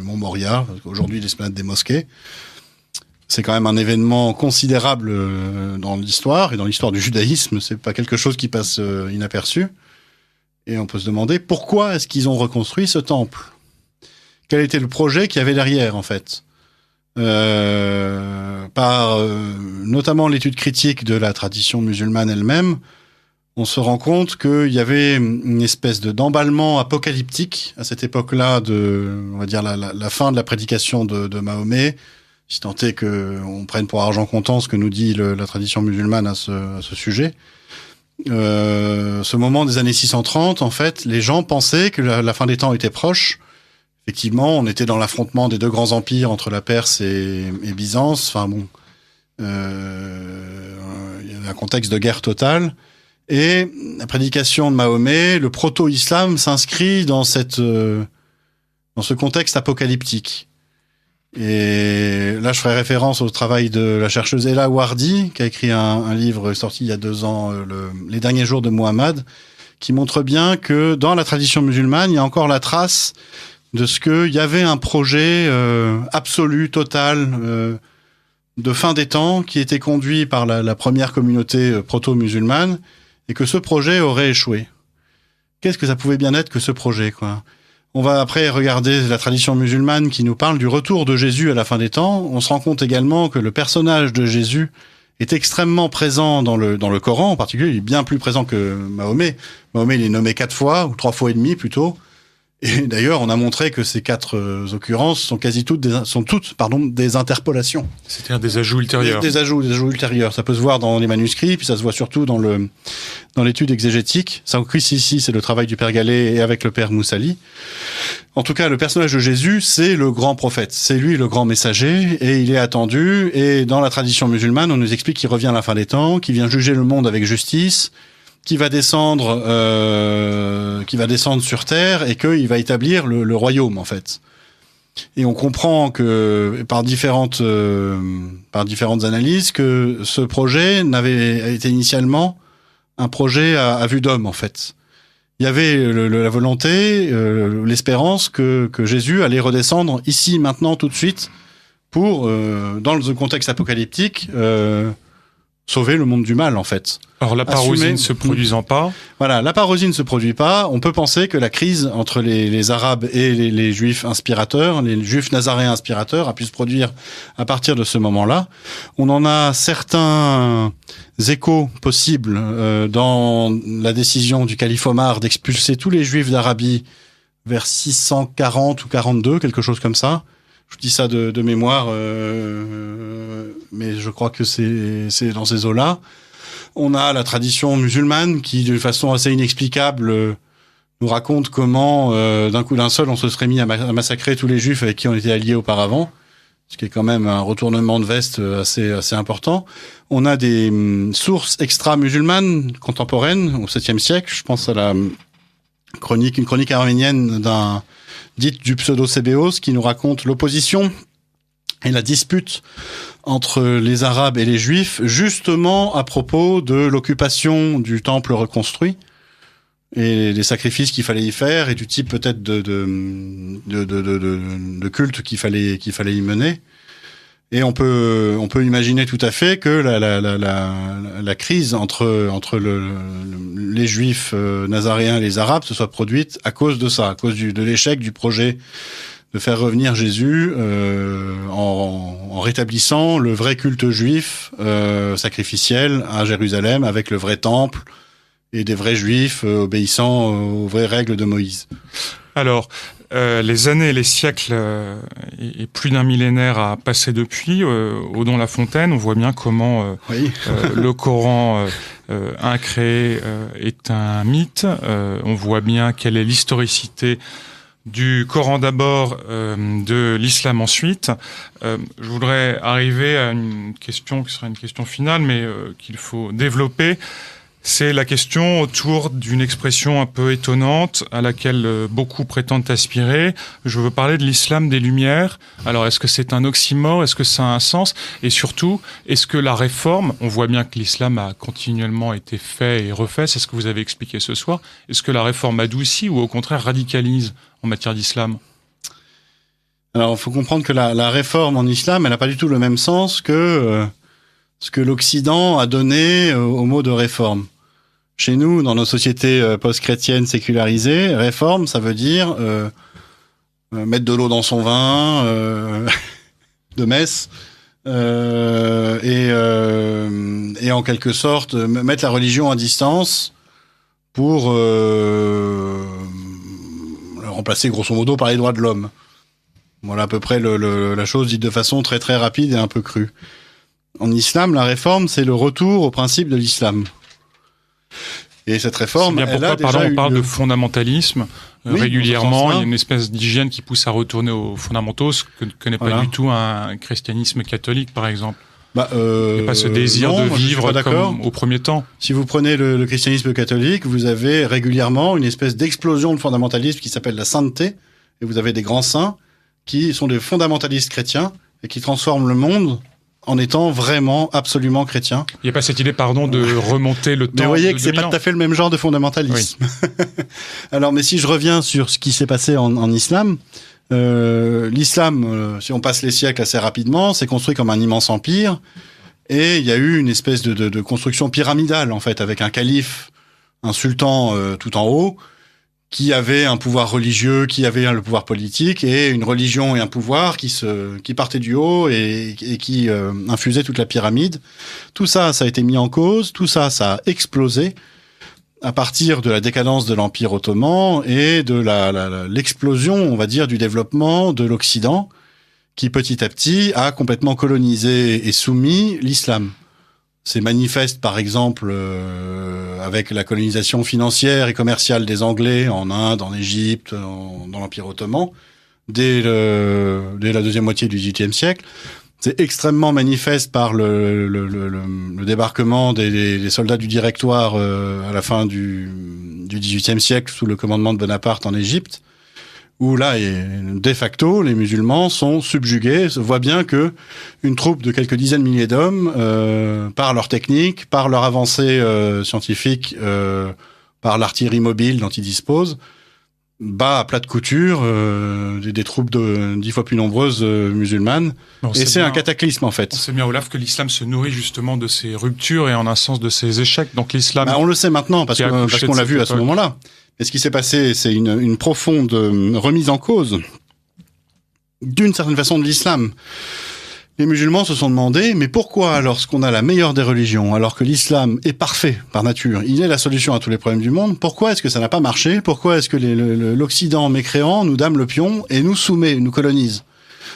mont Moria, aujourd'hui l'esplanade des mosquées. C'est quand même un événement considérable dans l'histoire, et dans l'histoire du judaïsme, c'est pas quelque chose qui passe inaperçu. Et on peut se demander pourquoi est-ce qu'ils ont reconstruit ce temple? Quel était le projet qu'il y avait derrière, en fait? Par notamment l'étude critique de la tradition musulmane elle-même, on se rend compte qu'il y avait une espèce d'emballement apocalyptique à cette époque-là on va dire, la fin de la prédication de Mahomet, si tant est qu'on prenne pour argent comptant ce que nous dit la tradition musulmane à ce sujet. Ce moment des années 630, en fait, les gens pensaient que la fin des temps était proche. Effectivement, on était dans l'affrontement des deux grands empires entre la Perse et Byzance. Enfin bon, il y avait un contexte de guerre totale. Et la prédication de Mahomet, le proto-islam s'inscrit dans ce contexte apocalyptique. Et là, je ferai référence au travail de la chercheuse Ella Wardi, qui a écrit un livre sorti il y a 2 ans, Les derniers jours de Muhammad, qui montre bien que dans la tradition musulmane, il y a encore la trace de ce qu'il y avait un projet absolu, total, de fin des temps, qui était conduit par la première communauté proto-musulmane, et que ce projet aurait échoué. Qu'est-ce que ça pouvait bien être que ce projet, quoi ? On va après regarder la tradition musulmane qui nous parle du retour de Jésus à la fin des temps. On se rend compte également que le personnage de Jésus est extrêmement présent dans le Coran, en particulier. Il est bien plus présent que Mahomet. Mahomet, il est nommé 4 fois, ou 3 fois et demi plutôt. Et d'ailleurs, on a montré que ces 4 occurrences sont toutes des interpolations.
C'est-à-dire des ajouts ultérieurs.
Des ajouts ultérieurs. Ça peut se voir dans les manuscrits, puis ça se voit surtout dans l'étude exégétique. Ça, ici, c'est le travail du père Gallet et avec le père Moussali. En tout cas, le personnage de Jésus, c'est le grand prophète. C'est lui le grand messager, et il est attendu. Et dans la tradition musulmane, on nous explique qu'il revient à la fin des temps, qu'il vient juger le monde avec justice, qui va descendre sur terre et qu'il va établir le royaume, en fait. Et on comprend que par différentes analyses que ce projet n'avait été initialement un projet à vue d'homme, en fait. Il y avait la volonté, l'espérance que Jésus allait redescendre ici, maintenant, tout de suite, pour, dans le contexte apocalyptique, sauver le monde du mal, en fait.
Alors, la parousie ne se produisant pas.
Voilà, la parousie ne se produit pas. On peut penser que la crise entre les Arabes et les Juifs inspirateurs, les Juifs nazaréens inspirateurs, a pu se produire à partir de ce moment-là. On en a certains échos possibles dans la décision du calife Omar d'expulser tous les Juifs d'Arabie vers 640 ou 42, quelque chose comme ça. Je dis ça de mémoire, mais je crois que c'est dans ces eaux-là. On a la tradition musulmane qui, d'une façon assez inexplicable, nous raconte comment, d'un coup d'un seul, on se serait mis à massacrer tous les Juifs avec qui on était alliés auparavant, ce qui est quand même un retournement de veste assez important. On a des sources extra-musulmanes contemporaines au 7e siècle. Je pense à une chronique arménienne dite du pseudo-Sébéos, qui nous raconte l'opposition et la dispute entre les Arabes et les Juifs, justement à propos de l'occupation du temple reconstruit et des sacrifices qu'il fallait y faire et du type peut-être de culte qu'il fallait y mener. Et on peut imaginer tout à fait que la crise entre les Juifs nazaréens et les Arabes se soit produite à cause de ça, à cause de l'échec du projet de faire revenir Jésus en rétablissant le vrai culte juif sacrificiel à Jérusalem avec le vrai temple et des vrais Juifs obéissant aux vraies règles de Moïse.
Alors, les années et les siècles et plus d'un millénaire a passé depuis. Odon Lafontaine, on voit bien comment le Coran incréé est un mythe. On voit bien quelle est l'historicité du Coran d'abord, de l'islam ensuite. Je voudrais arriver à une question qui sera une question finale, mais qu'il faut développer. C'est la question autour d'une expression un peu étonnante à laquelle beaucoup prétendent aspirer. Je veux parler de l'islam des Lumières. Alors, est-ce que c'est un oxymore? Est-ce que ça a un sens? Et surtout, est-ce que la réforme, on voit bien que l'islam a continuellement été fait et refait, c'est ce que vous avez expliqué ce soir. Est-ce que la réforme adoucit ou au contraire radicalise en matière d'islam?
Alors, il faut comprendre que la réforme en islam, elle n'a pas du tout le même sens que ce que l'Occident a donné au mot de réforme. Chez nous, dans nos sociétés post-chrétiennes sécularisées, réforme, ça veut dire mettre de l'eau dans son vin, de messe, et en quelque sorte mettre la religion à distance pour le remplacer grosso modo par les droits de l'homme. Voilà à peu près la chose dite de façon très très rapide et un peu crue. En islam, la réforme, c'est le retour au principe de l'islam. Et cette réforme,
c'est bien pourquoi, on parle de fondamentalisme.
Oui,
régulièrement, il y a une espèce d'hygiène qui pousse à retourner aux fondamentaux, ce que n'est pas du tout un christianisme catholique, par exemple. Il n'y a pas ce désir de vivre comme au premier temps.
Si vous prenez le christianisme catholique, vous avez régulièrement une espèce d'explosion de fondamentalisme qui s'appelle la sainteté, et vous avez des grands saints qui sont des fondamentalistes chrétiens et qui transforment le monde en étant vraiment absolument chrétien.
Il n'y a pas cette idée, pardon, de remonter le temps.
Mais vous voyez que c'est pas tout à fait le même genre de fondamentalisme. Oui. Alors, mais si je reviens sur ce qui s'est passé en islam, l'islam, si on passe les siècles assez rapidement, s'est construit comme un immense empire, et il y a eu une espèce de construction pyramidale, en fait, avec un calife, un sultan tout en haut, qui avait un pouvoir religieux, qui avait le pouvoir politique, et une religion et un pouvoir qui partaient du haut et qui infusaient toute la pyramide. Tout ça, ça a été mis en cause, tout ça, ça a explosé à partir de la décadence de l'Empire ottoman et de l'explosion, on va dire, du développement de l'Occident, qui petit à petit a complètement colonisé et soumis l'islam. C'est manifeste, par exemple, avec la colonisation financière et commerciale des Anglais en Inde, en Égypte, dans l'Empire ottoman, dès la deuxième moitié du XVIIIe siècle. C'est extrêmement manifeste par le débarquement des soldats du Directoire à la fin du XVIIIe siècle sous le commandement de Bonaparte en Égypte, où là, de facto, les musulmans sont subjugués. On voit bien que une troupe de quelques dizaines de milliers d'hommes, par leur technique, par leur avancée scientifique, par l'artillerie mobile dont ils disposent, bat à plat de couture des troupes 10 fois plus nombreuses musulmanes. Et c'est un cataclysme, en fait.
On sait bien, Olaf, que l'islam se nourrit justement de ces ruptures et en un sens de ces échecs. Donc l'islam...
on le sait maintenant, parce qu'on l'a vu à ce moment-là. Et ce qui s'est passé, c'est une profonde remise en cause, d'une certaine façon, de l'islam. Les musulmans se sont demandé, mais pourquoi, lorsqu'on a la meilleure des religions, alors que l'islam est parfait par nature, il est la solution à tous les problèmes du monde, pourquoi est-ce que ça n'a pas marché? Pourquoi est-ce que l'Occident mécréant nous dame le pion et nous soumet, nous colonise?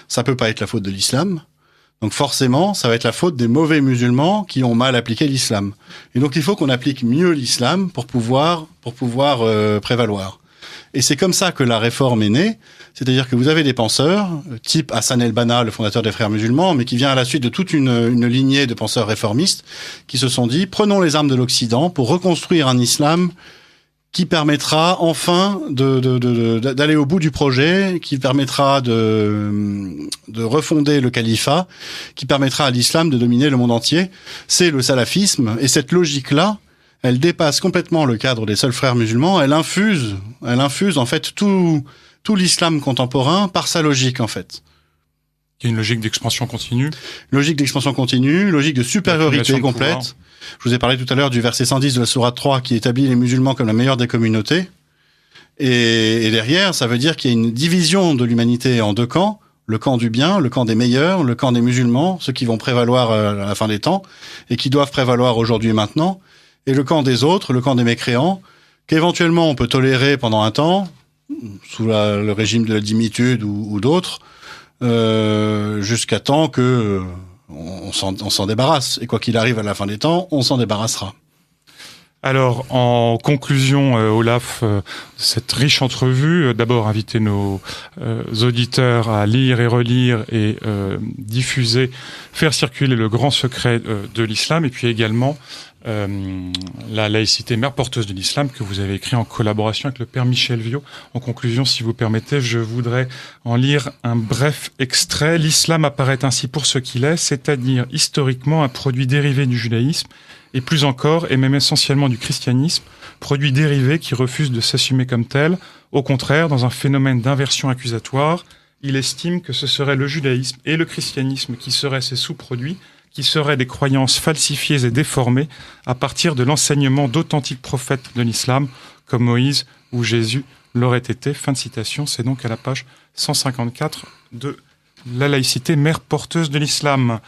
Ça peut pas être la faute de l'islam. Donc forcément, ça va être la faute des mauvais musulmans qui ont mal appliqué l'islam. Et donc il faut qu'on applique mieux l'islam pour pouvoir prévaloir. Et c'est comme ça que la réforme est née. C'est-à-dire que vous avez des penseurs, type Hassan el-Banna, le fondateur des Frères musulmans, mais qui vient à la suite de toute une lignée de penseurs réformistes, qui se sont dit, prenons les armes de l'Occident pour reconstruire un islam qui permettra enfin d'aller au bout du projet, qui permettra de refonder le califat, qui permettra à l'islam de dominer le monde entier. C'est le salafisme, et cette logique-là, elle dépasse complètement le cadre des seuls frères musulmans, elle infuse en fait tout l'islam contemporain par sa logique, en fait.
Il y a une logique d'expansion continue.
Logique d'expansion continue, logique de supériorité complète. Je vous ai parlé tout à l'heure du verset 110 de la sourate 3 qui établit les musulmans comme la meilleure des communautés. Et derrière, ça veut dire qu'il y a une division de l'humanité en deux camps. Le camp du bien, le camp des meilleurs, le camp des musulmans, ceux qui vont prévaloir à la fin des temps et qui doivent prévaloir aujourd'hui et maintenant. Et le camp des autres, le camp des mécréants, qu'éventuellement on peut tolérer pendant un temps, sous le régime de la dimitude ou d'autres, jusqu'à temps que on s'en débarrasse. Et quoi qu'il arrive à la fin des temps, on s'en débarrassera.
Alors, en conclusion, Olaf, cette riche entrevue, d'abord inviter nos auditeurs à lire et relire et diffuser, faire circuler le grand secret de l'islam, et puis également la laïcité, mère porteuse de l'islam, que vous avez écrit en collaboration avec le père Michel Viau. En conclusion, si vous permettez, je voudrais en lire un bref extrait. L'islam apparaît ainsi pour ce qu'il est, c'est-à-dire historiquement un produit dérivé du judaïsme, et plus encore, et même essentiellement du christianisme, produit dérivé qui refuse de s'assumer comme tel. Au contraire, dans un phénomène d'inversion accusatoire, il estime que ce serait le judaïsme et le christianisme qui seraient ses sous-produits, qui seraient des croyances falsifiées et déformées à partir de l'enseignement d'authentiques prophètes de l'islam, comme Moïse ou Jésus l'aurait été. Fin de citation, c'est donc à la page 154 de La laïcité, mère porteuse de l'islam.